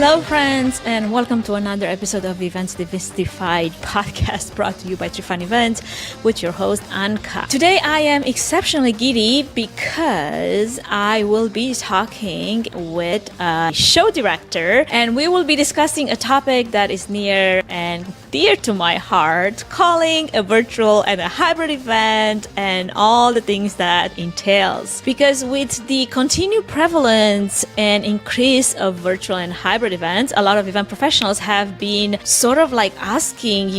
Hello, friends, and welcome to another episode of Events Demystified podcast brought to you by Trifan Events with your host, Anca. Today, I am exceptionally giddy because I will be talking with a show director, and we will be discussing a topic that is near and dear to my heart, calling a virtual and a hybrid event and all the things that entails. Because with the continued prevalence and increase of virtual and hybrid events, a lot of event professionals have been sort of like asking,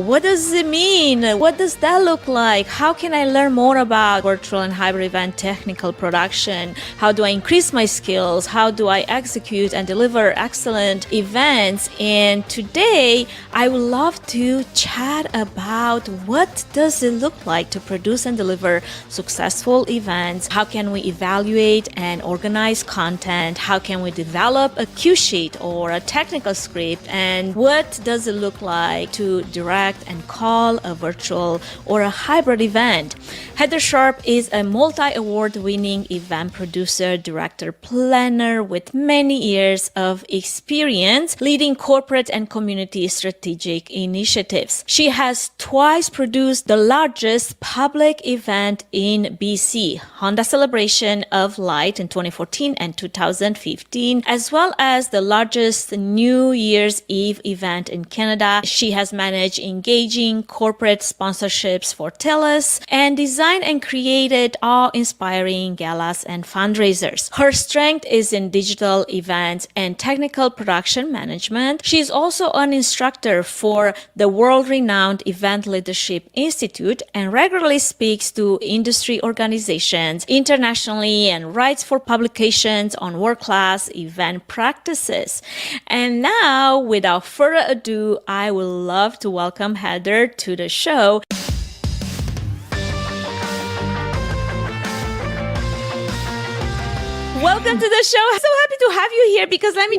what does it mean? What does that look like? How can I learn more about virtual and hybrid event technical production? How do I increase my skills? How do I execute and deliver excellent events? And today, I would love to chat about what does it look like to produce and deliver successful events. How can we evaluate and organize content? How can we develop a cue sheet or a technical script? And what does it look like to direct and call a virtual or a hybrid event? Heather Sharpe is a multi-award winning event producer, director, planner with many years of experience leading corporate and community strategic initiatives. She has twice produced the largest public event in BC, Honda Celebration of Light in 2014 and 2015, as well as the largest New Year's Eve event in Canada. She has managed engaging corporate sponsorships for TELUS and designed and created awe-inspiring galas and fundraisers. Her strength is in digital events and technical production management. She is also an instructor for the world-renowned Event Leadership Institute and regularly speaks to industry organizations internationally and writes for publications on world-class event practices. And now, without further ado, I would love to welcome Heather to the show. Welcome to the show. I'm so happy to have you here because let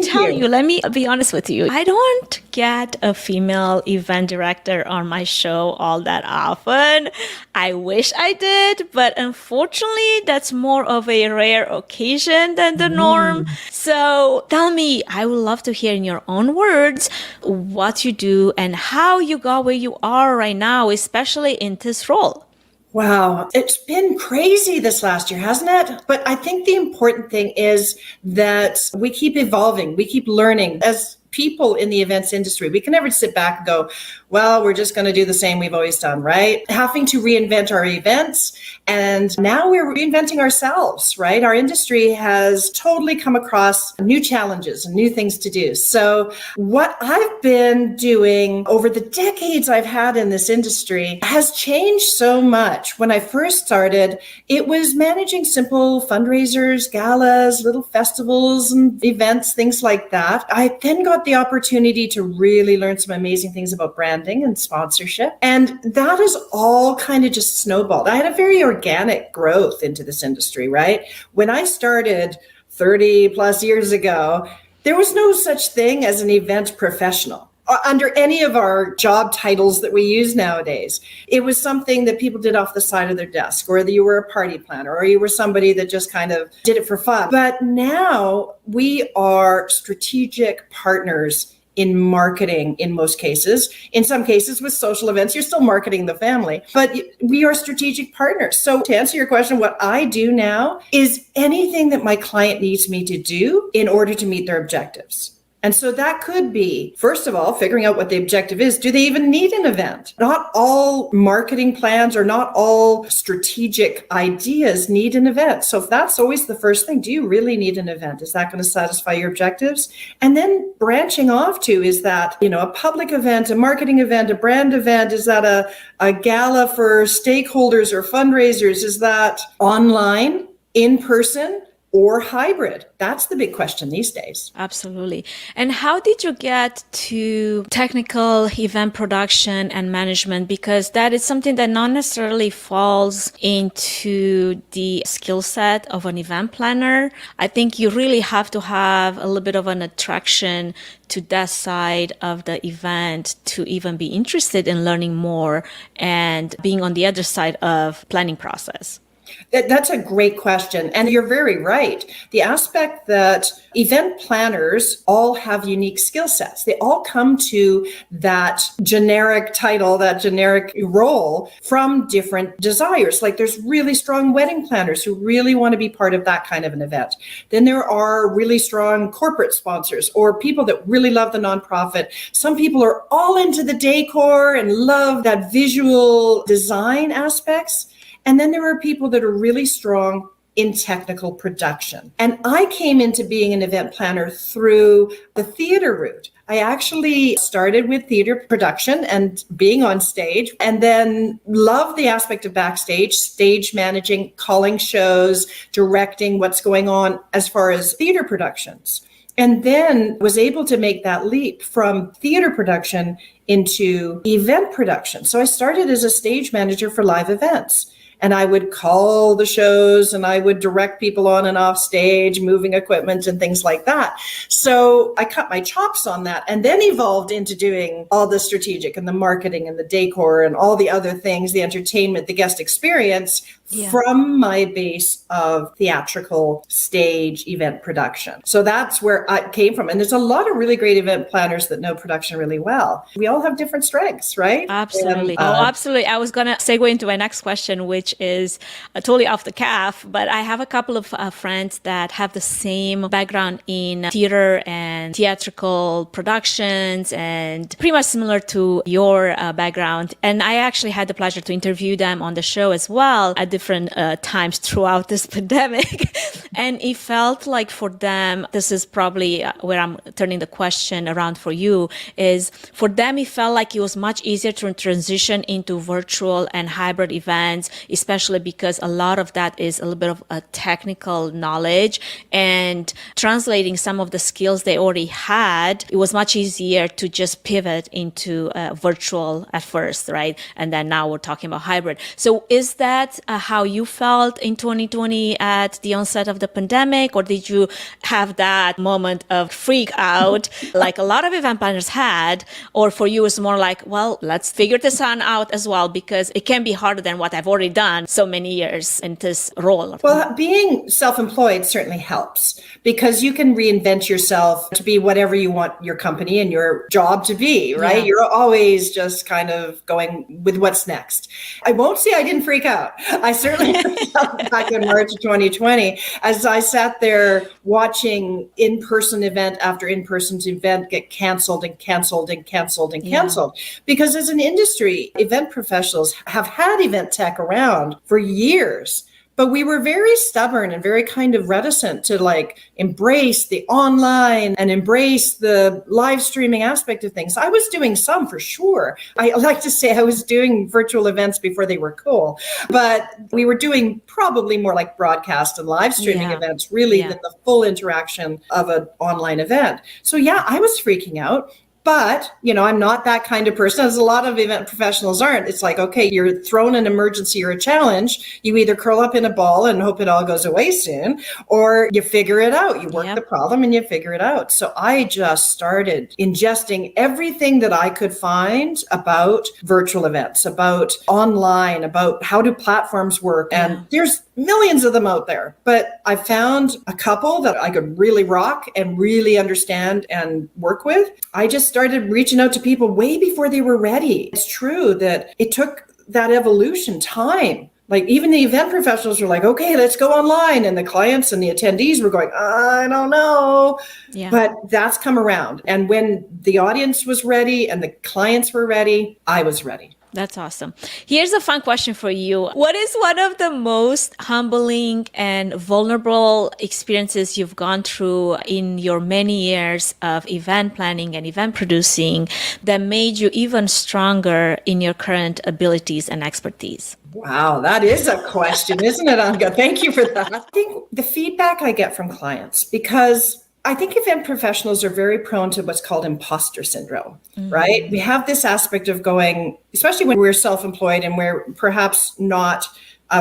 me be honest with you. I don't get a female event director on my show all that often. I wish I did, but unfortunately, that's more of a rare occasion than the norm. So tell me, I would love to hear in your own words what you do and how you got where you are right now, especially in this role. Wow, it's been crazy this last year, hasn't it? But I think the important thing is that we keep evolving, we keep learning. As people in the events industry, we can never sit back and go, well, we're just going to do the same we've always done, right? Having to reinvent our events. And now we're reinventing ourselves, right? Our industry has totally come across new challenges and new things to do. So what I've been doing over the decades I've had in this industry has changed so much. When I first started, it was managing simple fundraisers, galas, little festivals and events, things like that. I then got the opportunity to really learn some amazing things about branding and sponsorship. And that has all kind of just snowballed. I had a very organic growth into this industry, right? When I started 30 plus years ago, there was no such thing as an event professional under any of our job titles that we use nowadays. It was something that people did off the side of their desk, or that you were a party planner, or you were somebody that just kind of did it for fun. But now we are strategic partners in marketing in most cases. In some cases with social events, you're still marketing the family, but we are strategic partners. So to answer your question, what I do now is anything that my client needs me to do in order to meet their objectives. And so that could be, first of all, figuring out what the objective is. Do they even need an event? Not all marketing plans or not all strategic ideas need an event. So if that's always the first thing, do you really need an event? Is that going to satisfy your objectives? And then branching off to, is that, a public event, a marketing event, a brand event? Is that a gala for stakeholders or fundraisers? Is that online, in person, or hybrid? That's the big question these days. Absolutely. And how did you get to technical event production and management? Because that is something that not necessarily falls into the skill set of an event planner. I think you really have to have a little bit of an attraction to that side of the event to even be interested in learning more and being on the other side of planning process. That's a great question. And you're very right. The aspect that event planners all have unique skill sets. They all come to that generic title, that generic role from different desires. Like there's really strong wedding planners who really want to be part of that kind of an event. Then there are really strong corporate sponsors or people that really love the nonprofit. Some people are all into the decor and love that visual design aspects. And then there are people that are really strong in technical production. And I came into being an event planner through the theater route. I actually started with theater production and being on stage, and then loved the aspect of backstage, stage managing, calling shows, directing what's going on as far as theater productions. And then was able to make that leap from theater production into event production. So I started as a stage manager for live events. And I would call the shows and I would direct people on and off stage, moving equipment and things like that. So I cut my chops on that and then evolved into doing all the strategic and the marketing and the decor and all the other things, the entertainment, the guest experience from my base of theatrical stage event production. So that's where I came from. And there's a lot of really great event planners that know production really well. We all have different strengths, right? Absolutely. Absolutely. I was going to segue into my next question, which is totally off the cuff, but I have a couple of friends that have the same background in theater and theatrical productions and pretty much similar to your background. And I actually had the pleasure to interview them on the show as well at different times throughout this pandemic. And it felt like for them, this is probably where I'm turning the question around for you, is for them, it felt like it was much easier to transition into virtual and hybrid events, especially because a lot of that is a little bit of a technical knowledge, and translating some of the skills they already had, it was much easier to just pivot into virtual at first, right? And then now we're talking about hybrid. So is that how you felt in 2020 at the onset of the pandemic, or did you have that moment of freak out like a lot of event planners had, or for you it's more like, well, let's figure this one out as well, because it can be harder than what I've already done so many years in this role? Well, being self-employed certainly helps because you can reinvent yourself to be whatever you want your company and your job to be, right? Yeah. You're always just kind of going with what's next. I won't say I didn't freak out. I certainly freaked out back in March of 2020 as I sat there watching in-person event after in-person event get canceled and canceled and canceled and canceled. Yeah. Because as an industry, event professionals have had event tech around for years. But we were very stubborn and very kind of reticent to like embrace the online and embrace the live streaming aspect of things. I was doing some for sure. I like to say I was doing virtual events before they were cool, but we were doing probably more like broadcast and live streaming events really than the full interaction of an online event. So yeah, I was freaking out. But, you know, I'm not that kind of person, as a lot of event professionals aren't. It's like, okay, you're thrown an emergency or a challenge. You either curl up in a ball and hope it all goes away soon, or you figure it out. You work the problem and you figure it out. So I just started ingesting everything that I could find about virtual events, about online, about how do platforms work. And there's millions of them out there. But I found a couple that I could really rock and really understand and work with. I just started reaching out to people way before they were ready. It's true that it took that evolution time. Like even the event professionals were like, okay, let's go online. And the clients and the attendees were going, I don't know. Yeah. But that's come around. And when the audience was ready and the clients were ready, I was ready. That's awesome. Here's a fun question for you. What is one of the most humbling and vulnerable experiences you've gone through in your many years of event planning and event producing that made you even stronger in your current abilities and expertise? Wow, that is a question, isn't it, Anca? Thank you for that. I think the feedback I get from clients, because I think event professionals are very prone to what's called imposter syndrome, right? We have this aspect of going, especially when we're self-employed and we're perhaps not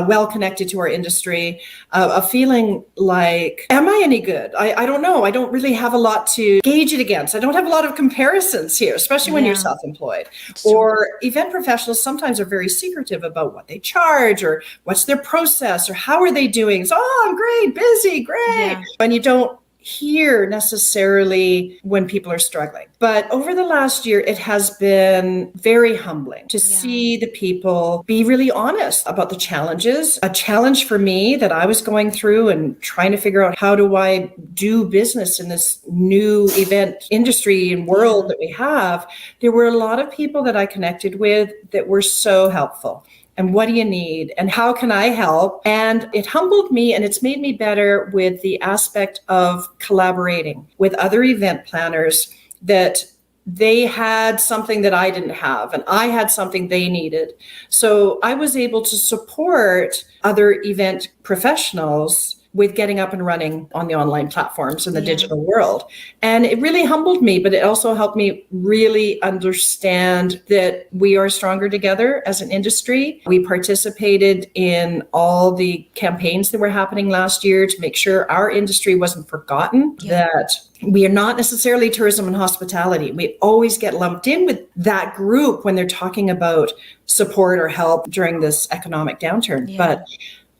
well connected to our industry, a feeling like, am I any good? I don't know. I don't really have a lot to gauge it against. I don't have a lot of comparisons here, especially when you're self-employed. Or event professionals sometimes are very secretive about what they charge or what's their process or how are they doing. So, I'm great, busy, great. And you don't hear necessarily when people are struggling. But over the last year, it has been very humbling to see the people be really honest about the challenges. A challenge for me that I was going through and trying to figure out, how do I do business in this new event industry and world that we have? There were a lot of people that I connected with that were so helpful. And what do you need? And how can I help? And it humbled me, and it's made me better with the aspect of collaborating with other event planners, that they had something that I didn't have, and I had something they needed. So I was able to support other event professionals with getting up and running on the online platforms in the digital world. And it really humbled me, but it also helped me really understand that we are stronger together as an industry. We participated in all the campaigns that were happening last year to make sure our industry wasn't forgotten, that we are not necessarily tourism and hospitality. We always get lumped in with that group when they're talking about support or help during this economic downturn. But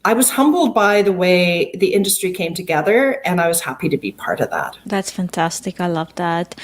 I was humbled by the way the industry came together, and I was happy to be part of that. That's fantastic. I love that.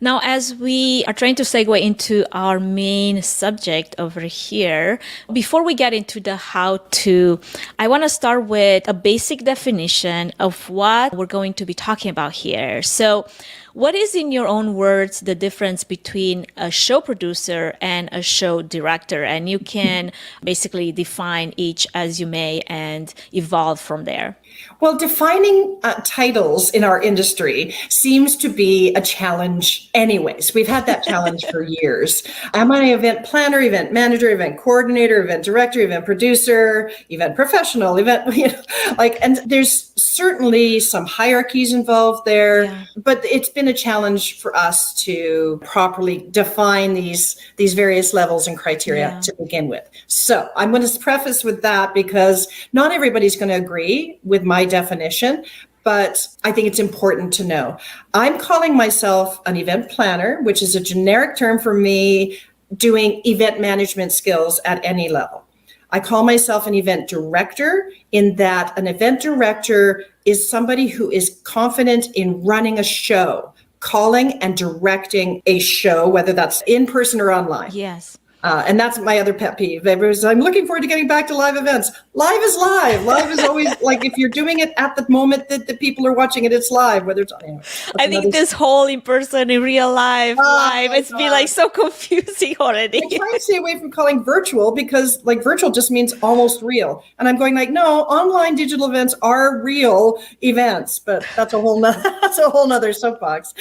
Now, as we are trying to segue into our main subject over here, before we get into the how-to, I want to start with a basic definition of what we're going to be talking about here. So, what is, in your own words, the difference between a show producer and a show director? And you can basically define each as you may and evolve from there. Well, defining titles in our industry seems to be a challenge anyways. We've had that challenge for years. Am I an event planner, event manager, event coordinator, event director, event producer, event professional, and there's certainly some hierarchies involved there, but it's been a challenge for us to properly define these various levels and criteria to begin with. So I'm going to preface with that because not everybody's going to agree with my definition, but I think it's important to know. I'm calling myself an event planner, which is a generic term for me doing event management skills at any level. I call myself an event director in that an event director is somebody who is confident in running a show, calling and directing a show, whether that's in person or online. Yes. And that's my other pet peeve. I'm looking forward to getting back to live events. Live is live. Live is always like, if you're doing it at the moment that the people are watching it, it's live. Whether it's I think this whole in person, in real life, live, it's been like so confusing already. I'm trying to stay away from calling virtual because like virtual just means almost real. And I'm going like, no, online digital events are real events, but that's a whole nother soapbox.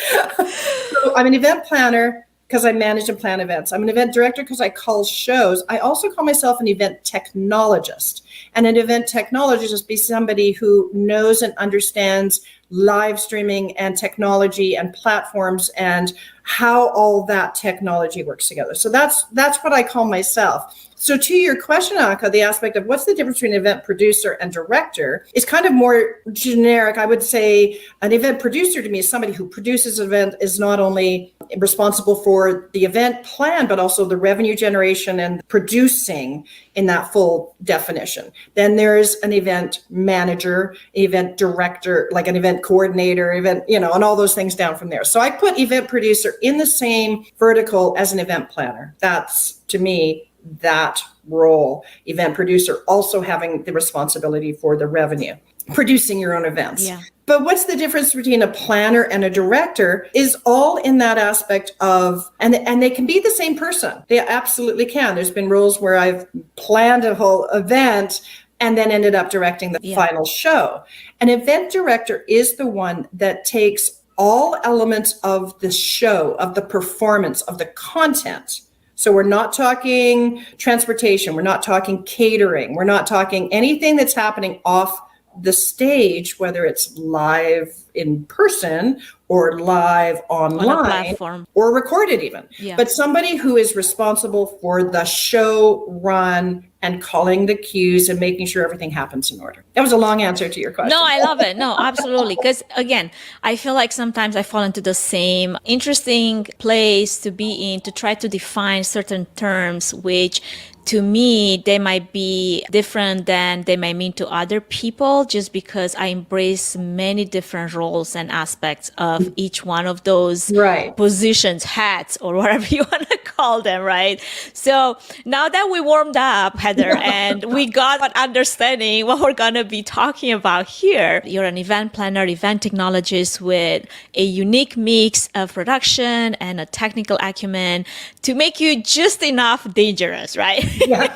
So I'm an event planner because I manage and plan events. I'm an event director because I call shows. I also call myself an event technologist. And an event technologist is be somebody who knows and understands live streaming and technology and platforms and how all that technology works together. So that's what I call myself. So to your question, Anca, the aspect of what's the difference between an event producer and director is kind of more generic. I would say an event producer to me is somebody who produces an event, is not only responsible for the event plan, but also the revenue generation and producing in that full definition. Then there's an event manager, event director, like an event coordinator, and all those things down from there. So I put event producer in the same vertical as an event planner. That's, to me, that role. Event producer also having the responsibility for the revenue, producing your own events. Yeah. But what's the difference between a planner and a director is all in that aspect of, and they can be the same person. They absolutely can. There's been roles where I've planned a whole event and then ended up directing the final show. An event director is the one that takes all elements of the show, of the performance, of the content. So we're not talking transportation. We're not talking catering. We're not talking anything that's happening off the stage, whether it's live in person or live online or recorded even. Yeah. But somebody who is responsible for the show run and calling the cues and making sure everything happens in order. That was a long answer to your question. No, I love it. No, absolutely. Because again, I feel like sometimes I fall into the same interesting place to be in to try to define certain terms, which to me, they might be different than they might mean to other people, just because I embrace many different roles and aspects of each one of those positions, hats, or whatever you want to call them, right? So now that we warmed up, Heather, and we got an understanding what we're going to be talking about here, you're an event planner, event technologist with a unique mix of production and a technical acumen to make you just enough dangerous, right? Yeah.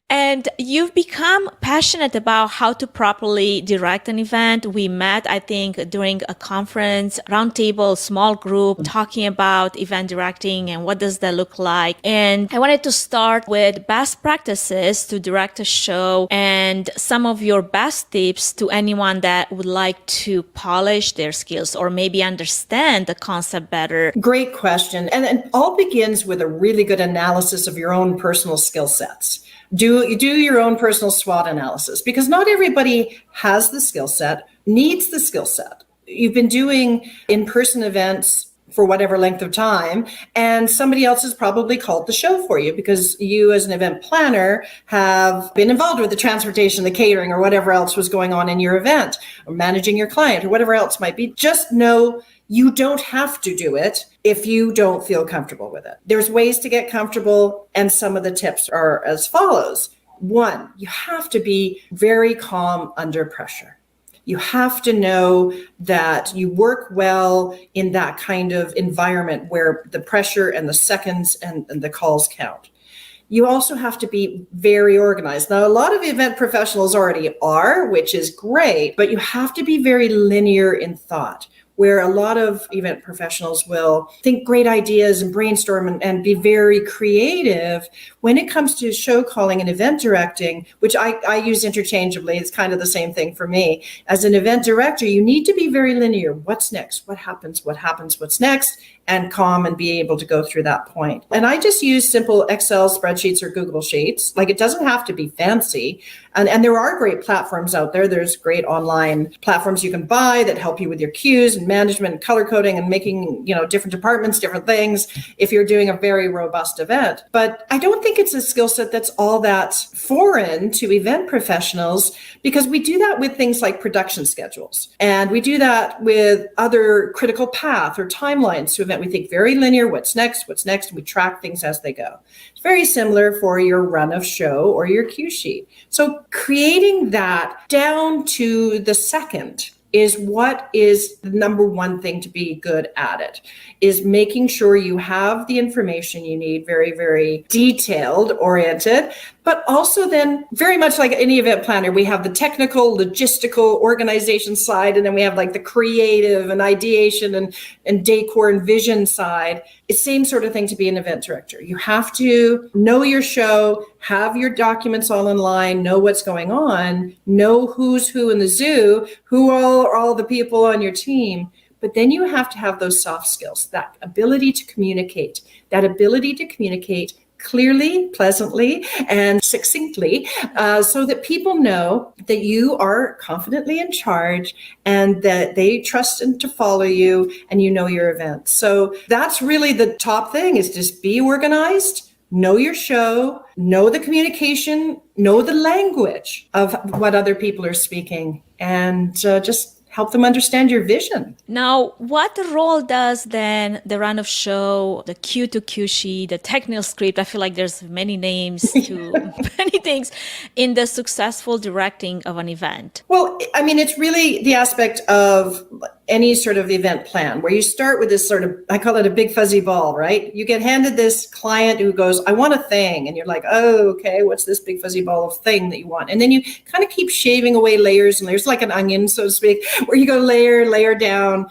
And you've become passionate about how to properly direct an event. We met, I think, during a conference, roundtable, small group, talking about event directing and what does that look like. And I wanted to start with best practices to direct a show and some of your best tips to anyone that would like to polish their skills or maybe understand the concept better. Great question. And it all begins with a really good analysis of your own personal skill sets. Do your own personal SWOT analysis, because not everybody has the skill set, needs the skill set. You've been doing in-person events for whatever length of time, and somebody else has probably called the show for you because you as an event planner have been involved with the transportation, the catering, or whatever else was going on in your event, or managing your client, or whatever else might be. Just know you don't have to do it if you don't feel comfortable with it. There's ways to get comfortable, and some of the tips are as follows. One, you have to be very calm under pressure. You have to know that you work well in that kind of environment where the pressure and the seconds and the calls count. You also have to be very organized. Now, a lot of event professionals already are, which is great, but you have to be very linear in thought, where a lot of event professionals will think great ideas and brainstorm and be very creative. When it comes to show calling and event directing, which I use interchangeably, it's kind of the same thing for me. As an event director, you need to be very linear. What's next? What happens? What happens? What's next? And calm and be able to go through that point. And I just use simple Excel spreadsheets or Google Sheets. Like, it doesn't have to be fancy. And there are great platforms out there. There's great online platforms you can buy that help you with your cues and management and color coding and making, different departments, different things if you're doing a very robust event. But I don't think it's a skill set that's all that foreign to event professionals, because we do that with things like production schedules. And we do that with other critical path or timelines to event. We think very linear, what's next, and we track things as they go. It's very similar for your run of show or your cue sheet. So creating that down to the second is what is the number one thing to be good at it, is making sure you have the information you need, very, very detailed, oriented, but also then very much like any event planner, we have the technical, logistical, organization side, and then we have like the creative and ideation and decor and vision side. It's the same sort of thing to be an event director. You have to know your show, have your documents all in line, know what's going on, know who's who in the zoo, who are all the people on your team. But then you have to have those soft skills, that ability to communicate clearly, pleasantly, and succinctly, so that people know that you are confidently in charge and that they trust and to follow you and you know your event. So that's really the top thing, is just be organized, know your show, know the communication, know the language of what other people are speaking, and just help them understand your vision. Now, what role does then the run of show, the cue to cue sheet, the technical script, I feel like there's many names to many things, in the successful directing of an event? Well, I mean, it's really the aspect of any sort of event plan where you start with this sort of, I call it a big fuzzy ball, right? You get handed this client who goes, I want a thing. And you're like, oh, okay, what's this big fuzzy ball of thing that you want? And then you kind of keep shaving away layers and layers, like an onion, so to speak, where you go layer down,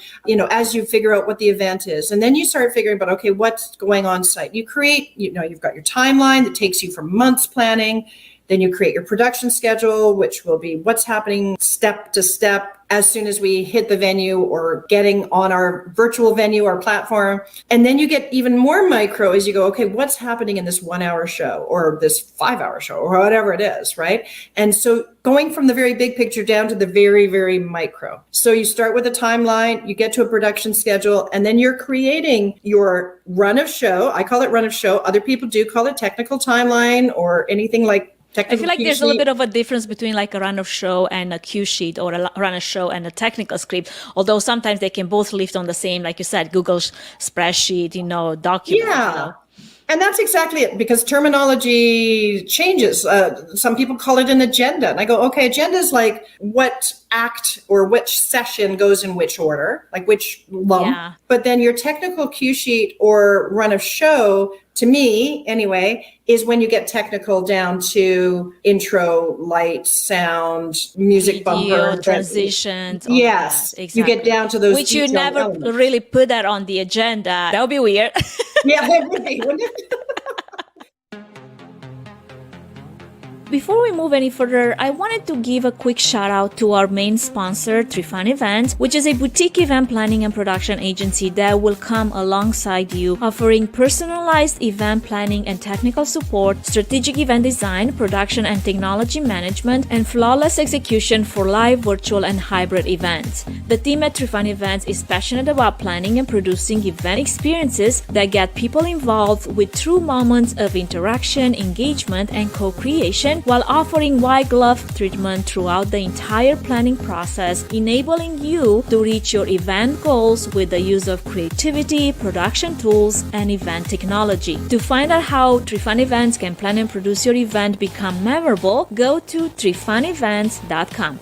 as you figure out what the event is. And then you start figuring out, okay, what's going on site? You create, you've got your timeline that takes you from months planning. Then you create your production schedule, which will be what's happening step to step, as soon as we hit the venue or getting on our virtual venue, our platform. And then you get even more micro as you go, okay, what's happening in this 1 hour show or this 5 hour show or whatever it is, right? And so going from the very big picture down to the very, very micro. So you start with a timeline, you get to a production schedule, and then you're creating your run of show. I call it run of show. Other people do call it technical timeline or anything like technical. I feel like there's a little bit of a difference between like a run of show and a cue sheet, or a run of show and a technical script. Although sometimes they can both live on the same, like you said, Google spreadsheet, document. Yeah. And that's exactly it, because terminology changes. Some people call it an agenda. And I go, okay, agenda is like what act or which session goes in which order, like which lump. Yeah. But then your technical cue sheet or run of show, to me anyway, is when you get technical down to intro, light, sound, music bumper, transitions. Yes, exactly. You get down to those. Which you never really put that on the agenda. That would be weird. Yeah, that would be, wouldn't it? Before we move any further, I wanted to give a quick shout out to our main sponsor, Trifan Events, which is a boutique event planning and production agency that will come alongside you, offering personalized event planning and technical support, strategic event design, production and technology management, and flawless execution for live, virtual, and hybrid events. The team at Trifan Events is passionate about planning and producing event experiences that get people involved with true moments of interaction, engagement, and co-creation, while offering white glove treatment throughout the entire planning process, enabling you to reach your event goals with the use of creativity, production tools, and event technology. To find out how Trifan Events can plan and produce your event become memorable, go to trifanevents.com.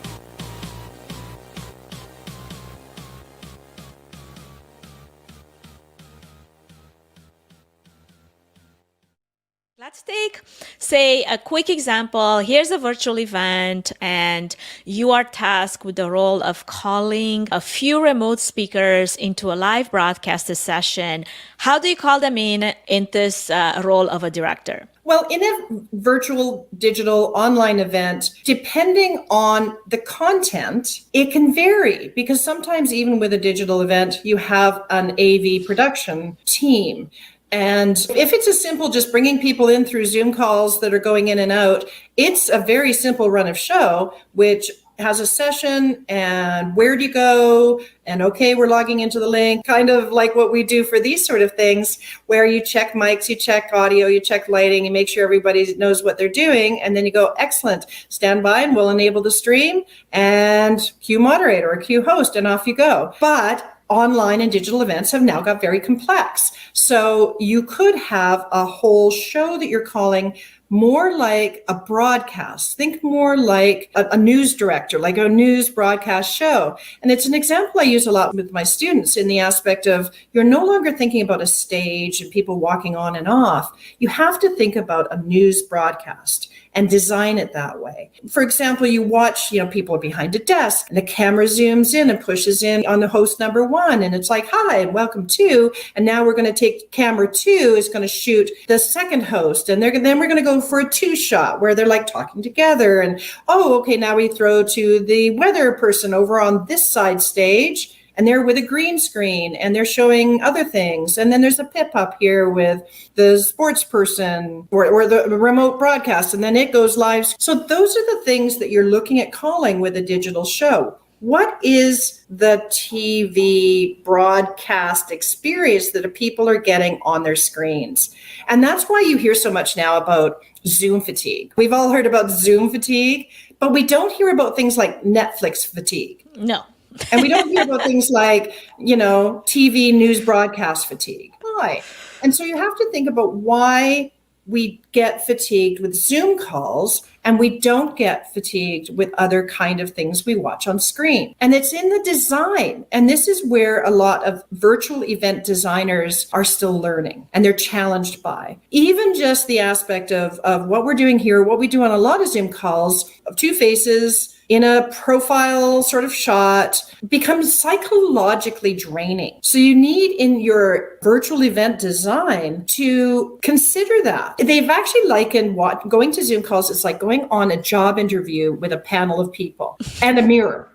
Let's take, say, a quick example. Here's a virtual event, and you are tasked with the role of calling a few remote speakers into a live broadcast session. How do you call them in this role of a director? Well, in a virtual, digital, online event, depending on the content, it can vary, because sometimes even with a digital event, you have an AV production team. And if it's as simple just bringing people in through Zoom calls that are going in and out, it's a very simple run of show, which has a session and where do you go? And okay, we're logging into the link, kind of like what we do for these sort of things, where you check mics, you check audio, you check lighting, you make sure everybody knows what they're doing. And then you go, excellent, stand by and we'll enable the stream and cue moderator or cue host, and off you go. But online and digital events have now got very complex. So you could have a whole show that you're calling more like a broadcast. Think more like a news director, like a news broadcast show. And it's an example I use a lot with my students in the aspect of you're no longer thinking about a stage and people walking on and off. You have to think about a news broadcast and design it that way. For example, you watch, people are behind a desk and the camera zooms in and pushes in on the host number one. And it's like, hi, and welcome to, and now we're going to take camera two is going to shoot the second host. And then we're going to go for a two shot where they're like talking together. And, oh, okay, now we throw to the weather person over on this side stage. And they're with a green screen and they're showing other things. And then there's a pip up here with the sports person or the remote broadcast, and then it goes live. So those are the things that you're looking at calling with a digital show. What is the TV broadcast experience that people are getting on their screens? And that's why you hear so much now about Zoom fatigue. We've all heard about Zoom fatigue, but we don't hear about things like Netflix fatigue. No. And we don't hear about things like, TV news broadcast fatigue. Why? And so you have to think about why we get fatigued with Zoom calls and we don't get fatigued with other kind of things we watch on screen. And it's in the design. And this is where a lot of virtual event designers are still learning and they're challenged by. Even just the aspect of what we're doing here, what we do on a lot of Zoom calls, of two faces, in a profile sort of shot, becomes psychologically draining. So you need in your virtual event design to consider that. They've actually likened going to Zoom calls, it's like going on a job interview with a panel of people and a mirror.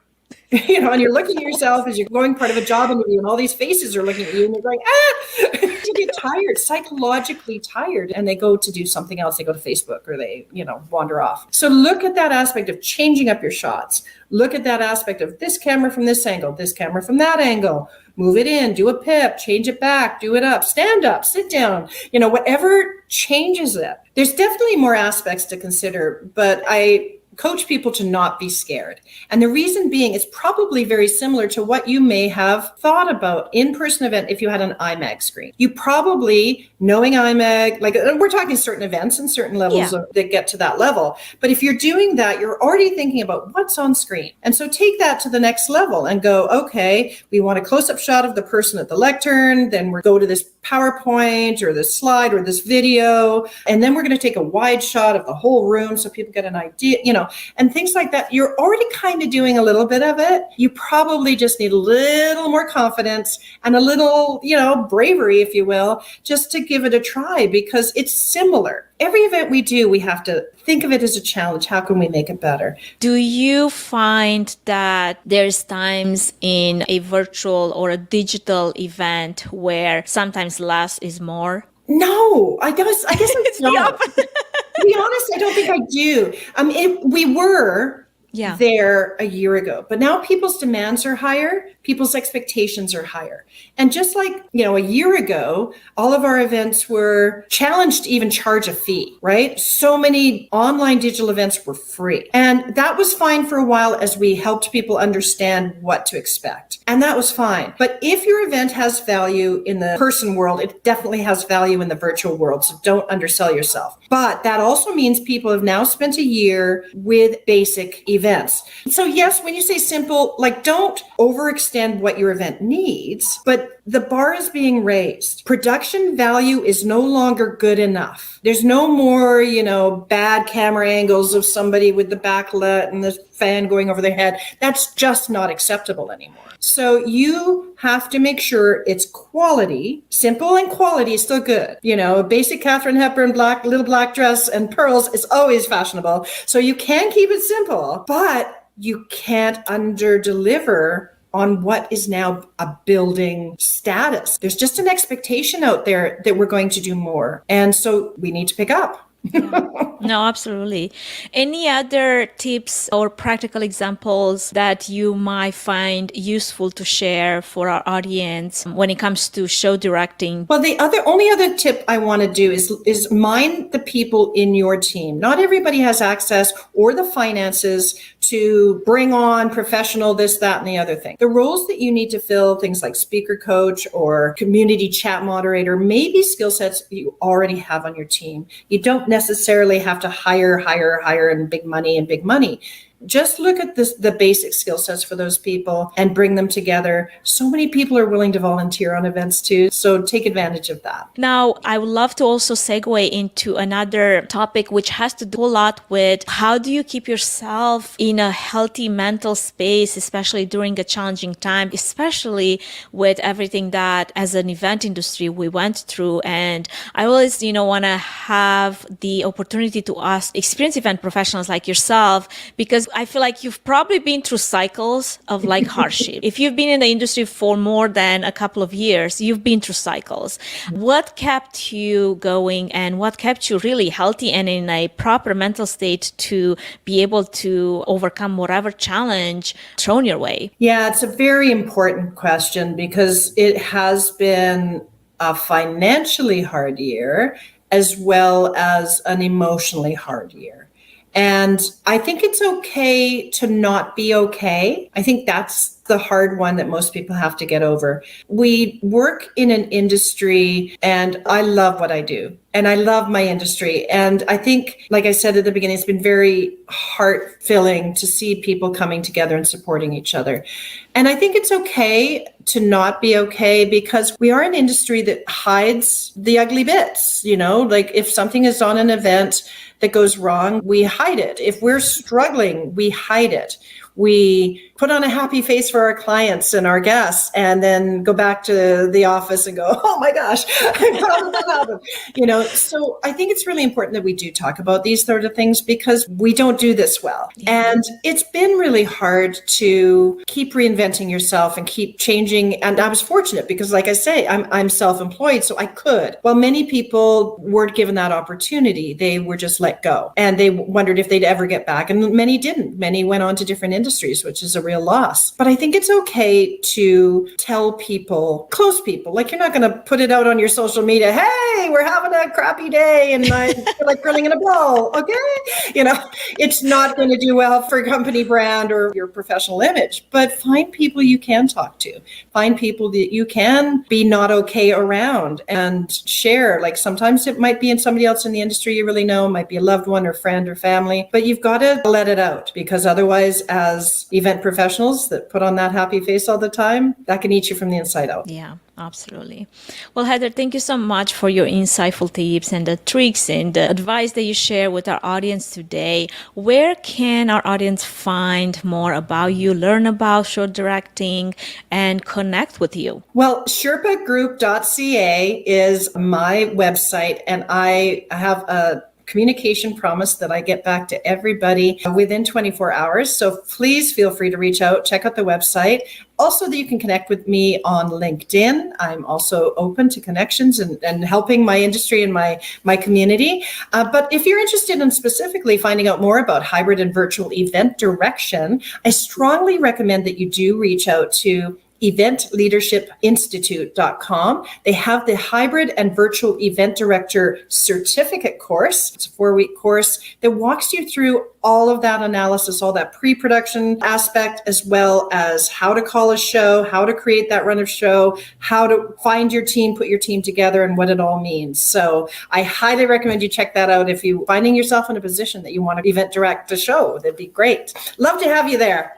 and you're looking at yourself as you're going part of a job interview and all these faces are looking at you and you're going, you get tired, psychologically tired, and they go to do something else. They go to Facebook or they, wander off. So look at that aspect of changing up your shots. Look at that aspect of this camera from this angle, this camera from that angle. Move it in, do a pip, change it back, do it up, stand up, sit down, whatever changes it. There's definitely more aspects to consider, but I coach people to not be scared. And the reason being, it's probably very similar to what you may have thought about in-person event if you had an IMAG screen. You probably, knowing IMAG, like we're talking certain events and certain levels that get to that level. But if you're doing that, you're already thinking about what's on screen. And so take that to the next level and go, okay, we want a close-up shot of the person at the lectern, then we'll go to this PowerPoint or this slide or this video, and then we're going to take a wide shot of the whole room so people get an idea, and things like that. You're already kind of doing a little bit of it. You probably just need a little more confidence and a little, bravery, if you will, just to give it a try, because it's similar. Every event we do, we have to think of it as a challenge. How can we make it better? Do you find that there's times in a virtual or a digital event where sometimes less is more? No, I guess it's the not. opposite. To be honest, I don't think I do. We were there a year ago, but now people's demands are higher. People's expectations are higher. And just like, a year ago, all of our events were challenged to even charge a fee, right? So many online digital events were free. And that was fine for a while as we helped people understand what to expect. And that was fine. But if your event has value in the person world, it definitely has value in the virtual world. So don't undersell yourself. But that also means people have now spent a year with basic events. So yes, when you say simple, don't overextend what your event needs, but the bar is being raised. Production value is no longer good enough. There's no more, bad camera angles of somebody with the backlit and the fan going over their head. That's just not acceptable anymore. So you have to make sure it's quality. Simple and quality is still good. A basic Katharine Hepburn little black dress and pearls is always fashionable. So you can keep it simple, but you can't under-deliver on what is now a building status. There's just an expectation out there that we're going to do more. And so we need to pick up. No, absolutely. Any other tips or practical examples that you might find useful to share for our audience when it comes to show directing? Well, the only other tip I want to do is mind the people in your team. Not everybody has access or the finances to bring on professional this, that, and the other thing. The roles that you need to fill, things like speaker coach or community chat moderator, may be skill sets you already have on your team. You don't necessarily have to hire and big money. Just look at the basic skill sets for those people and bring them together. So many people are willing to volunteer on events too. So take advantage of that. Now, I would love to also segue into another topic, which has to do a lot with how do you keep yourself in a healthy mental space, especially during a challenging time, especially with everything that as an event industry we went through. And I always, want to have the opportunity to ask experienced event professionals like yourself, because I feel like you've probably been through cycles of hardship. If you've been in the industry for more than a couple of years, you've been through cycles. What kept you going and what kept you really healthy and in a proper mental state to be able to overcome whatever challenge thrown your way? Yeah, it's a very important question because it has been a financially hard year as well as an emotionally hard year. And I think it's okay to not be okay. I think that's the hard one that most people have to get over. We work in an industry and I love what I do and I love my industry. And I think, like I said at the beginning, it's been very heart-filling to see people coming together and supporting each other. And I think it's okay to not be okay because we are an industry that hides the ugly bits, if something is on an event that goes wrong, we hide it. If we're struggling, we hide it. we put on a happy face for our clients and our guests and then go back to the office and go, oh my gosh, how did that happen? So I think it's really important that we do talk about these sort of things because we don't do this well. Yeah. And it's been really hard to keep reinventing yourself and keep changing. And I was fortunate because, like I say, I'm self-employed, so I could. While many people weren't given that opportunity, they were just let go and they wondered if they'd ever get back. And many didn't. Many went on to different industries, which is a real loss. But I think it's okay to tell people, close people, like you're not going to put it out on your social media, hey, we're having a crappy day and I feel like curling in a ball. Okay. It's not going to do well for company brand or your professional image, but find people you can talk to, find people that you can be not okay around and share. Like sometimes it might be in somebody else in the industry you really know, might be a loved one or friend or family, but you've got to let it out because otherwise as event professionals that put on that happy face all the time, that can eat you from the inside out. Yeah, absolutely. Well, Heather, thank you so much for your insightful tips and the tricks and the advice that you share with our audience today. Where can our audience find more about you, learn about show directing, and connect with you? Well, sherpagroup.ca is my website, and I have a communication promise that I get back to everybody within 24 hours. So please feel free to reach out, check out the website. Also that you can connect with me on LinkedIn. I'm also open to connections and helping my industry and my community. But if you're interested in specifically finding out more about hybrid and virtual event direction, I strongly recommend that you do reach out to eventleadershipinstitute.com. They have the hybrid and virtual event director certificate course. It's a 4-week course that walks you through all of that analysis, all that pre-production aspect, as well as how to call a show, how to create that run of show, how to find your team, put your team together, and what it all means. So I highly recommend you check that out if you're finding yourself in a position that you want to event direct a show. That'd be great. Love to have you there.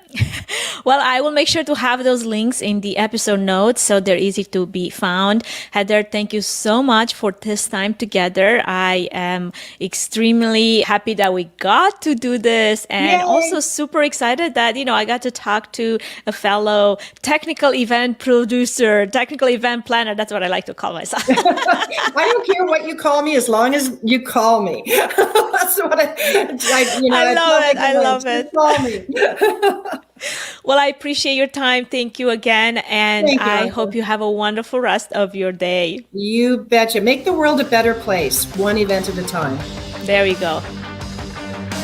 Well, I will make sure to have those links in the episode notes so they're easy to be found. Heather, thank you so much for this time together. I am extremely happy that we got to do this and also super excited that, I got to talk to a fellow technical event producer, technical event planner. That's what I like to call myself. I don't care what you call me as long as you call me. That's what I love it. Call me. Well, I appreciate your time. Thank you again. And I hope you have a wonderful rest of your day. You betcha. Make the world a better place, one event at a time. There we go.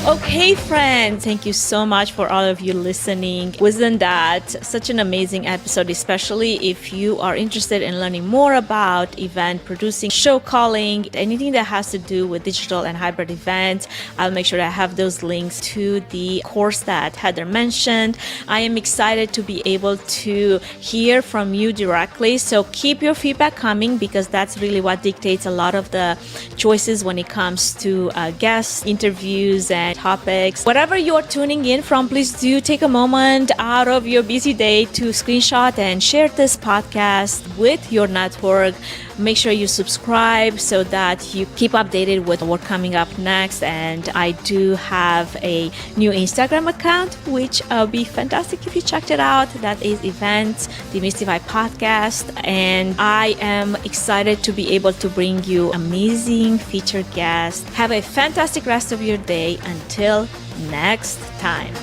Okay, friends, thank you so much for all of you listening. Wasn't that such an amazing episode, especially if you are interested in learning more about event producing, show calling, anything that has to do with digital and hybrid events. I'll make sure I have those links to the course that Heather mentioned. I am excited to be able to hear from you directly. So keep your feedback coming because that's really what dictates a lot of the choices when it comes to guest interviews and topics. Whatever you're tuning in from, please do take a moment out of your busy day to screenshot and share this podcast with your network. Make sure you subscribe so that you keep updated with what's coming up next. And I do have a new Instagram account, which will be fantastic if you checked it out. That is Events Demystify Podcast. And I am excited to be able to bring you amazing featured guests. Have a fantastic rest of your day. Until next time.